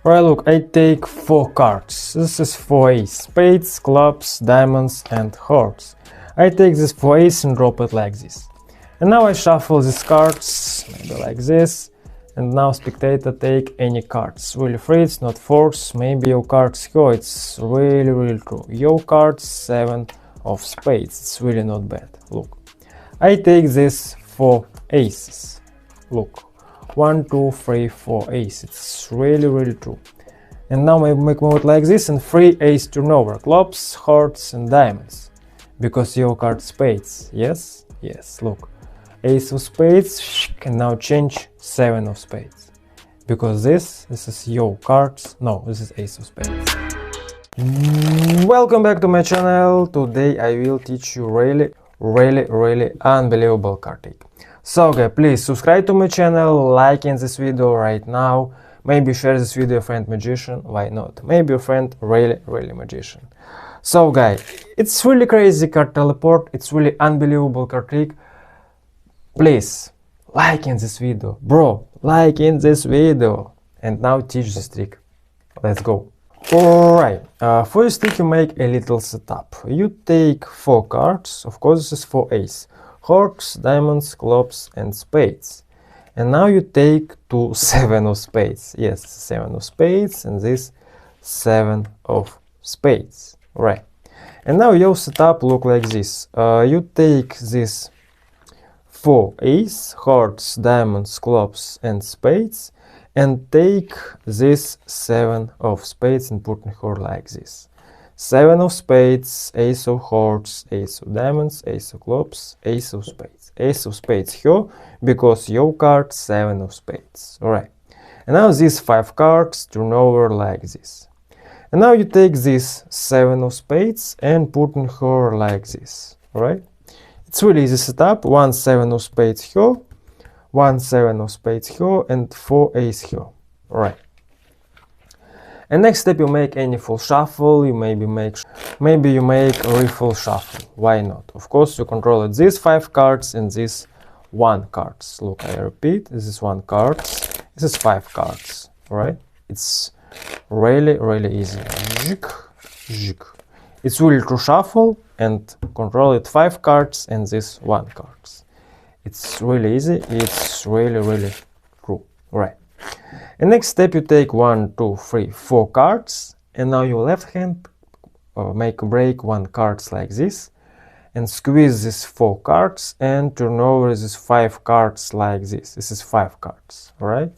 Right, look, I take 4 cards. This is for ace, spades, clubs, diamonds and hearts. I take this for ace and drop it like this. And now I shuffle these cards, maybe like this. And now spectator take any cards. Really free, it's not force. Maybe your cards here, it's really true. Your cards 7 of spades, it's really not bad. Look, I take this for aces. Look, 1, 2, 3, 4 ace. It's really true. And now I make move it like this and 3 ace turnover. Clubs, hearts and diamonds. Because your card spades. Yes? Yes, look. Ace of spades can now change 7 of spades. Because this is your cards. No, this is ace of spades. Welcome back to my channel. Today I will teach you really unbelievable card trick. So guys, please subscribe to my channel, like in this video right now, maybe share this video with a friend magician, why not? Maybe a friend really magician. So guys, it's really crazy card teleport, it's really unbelievable card trick. Please, like in this video, bro, like in this video. And now teach this trick. Let's go. Alright, for this trick you make a little setup. You take 4 cards, of course this is for ace. Hearts, diamonds, clubs and spades. And now you take 7 of spades. Yes, 7 of spades and this 7 of spades. Right. And now your setup look like this. You take this 4 ace, hearts, diamonds, clubs and spades and take this 7 of spades and put in her like this. 7 of spades, ace of hearts, ace of diamonds, ace of clubs, ace of spades. Ace of spades here, because your card 7 of spades. Alright. And now these 5 cards turn over like this. And now you take this 7 of spades and put in her like this. Alright. It's really easy setup. 1 7 of spades here, 1 7 of spades here, and 4 ace here. Alright. And next step you make any full shuffle, you maybe you make a refull shuffle. Why not? Of course you control it. These 5 cards and these 1 cards. Look, I repeat, this is 1 card, this is 5 cards. Right? It's really easy. It's really true shuffle and control it 5 cards and this 1 cards. It's really easy, it's really true. Right. And next step you take 1, 2, 3, 4 cards and now your left hand make a break 1 cards like this and squeeze these 4 cards and turn over these 5 cards like this. This is 5 cards, alright?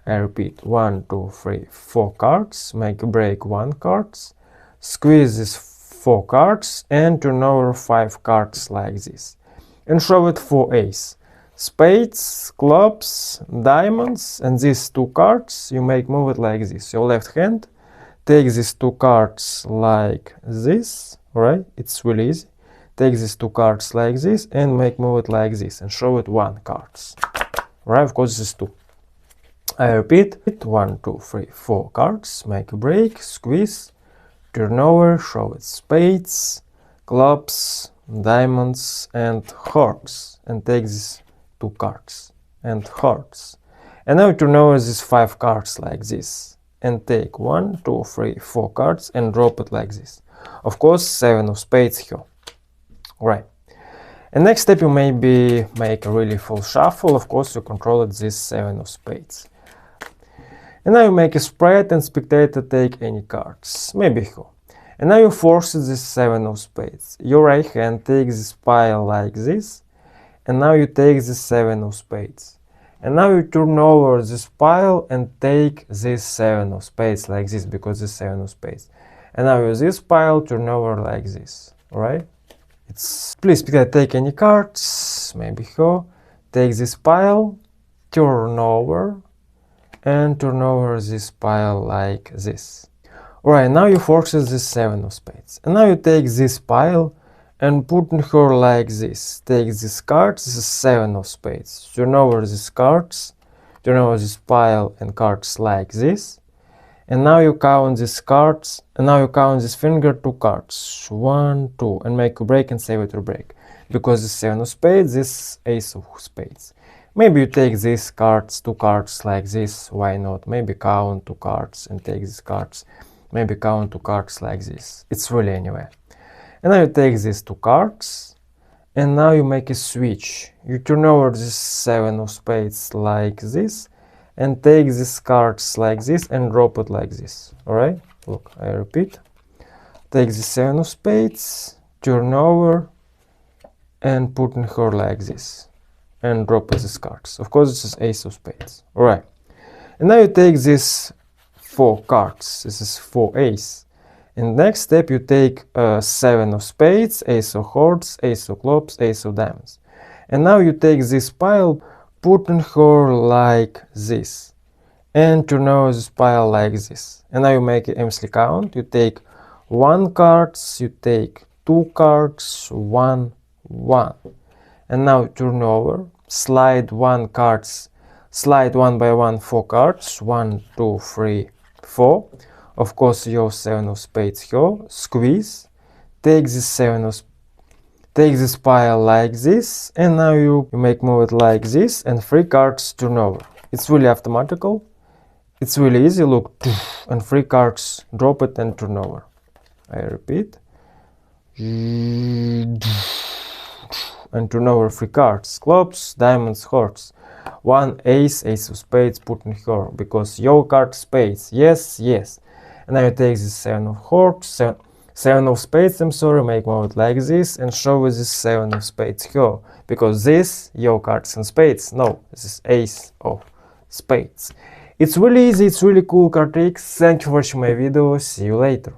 I repeat, 1, 2, 3, 4 cards, make a break 1 cards, squeeze these 4 cards and turn over 5 cards like this. And show it for ace. Spades, clubs, diamonds and these 2 cards you make move it like this. Your left hand take these 2 cards like this, right? It's really easy. Take these 2 cards like this and make move it like this and show it 1 cards. Right, of course this is 2. I repeat, 1, 2, 3, 4 cards, make a break, squeeze, turn over, show it spades, clubs, diamonds and hearts and take these 2 cards and hearts. And now you turn over these 5 cards like this and take 1, 2, 3, 4 cards and drop it like this. Of course 7 of spades here. Right. And next step you maybe make a really full shuffle. Of course you control it this 7 of spades. And now you make a spread and spectator take any cards. Maybe here. And now you force this 7 of spades. Your right hand takes this pile like this. And now you take this 7 of spades. And now you turn over this pile and take this 7 of spades like this, because this 7 of spades. And now use this pile, turn over like this. Alright? Please take any cards, maybe here. Take this pile, turn over, and turn over this pile like this. Alright, now you force this 7 of spades. And now you take this pile and put in her like this. Take this card, this is 7 of spades. Turn over these cards, turn over this pile and cards like this. And now you count these cards, and now you count this finger 2 cards. 1, 2, and make a break and save it to break. Because this 7 of spades, this ace of spades. Maybe you take these cards, 2 cards like this, why not? Maybe count 2 cards and take these cards. Maybe count 2 cards like this. It's really anywhere. And now you take these 2 cards, and now you make a switch. You turn over this 7 of spades like this, and take these cards like this and drop it like this. Alright? Look, I repeat. Take the 7 of spades, turn over, and put in her like this. And drop these cards. Of course, this is ace of spades. Alright. And now you take these 4 cards. This is 4 ace. In the next step, you take 7 of spades, ace of hearts, ace of clubs, ace of diamonds. And now you take this pile, put in her like this. And turn over this pile like this. And now you make an MC count. You take 1 cards, you take 2 cards, 1, 1. And now turn over. Slide 1 cards, slide 1 by 1 4 cards, 1, 2, 3, 4. Of course, your 7 of spades here, squeeze, take this take this pile like this, and now you make move it like this, and 3 cards turn over. It's really automatical, it's really easy, look, and 3 cards, drop it and turn over. I repeat. And turn over 3 cards, clubs, diamonds, hearts. 1 ace, ace of spades, put in her, because your card spades, yes, yes. And now you take this 7 of hearts, 7 of spades, I'm sorry, make move like this, and show with this 7 of spades here, because this, your cards and spades, no, this is ace of spades. It's really easy, it's really cool card tricks. Thank you for watching my video, see you later.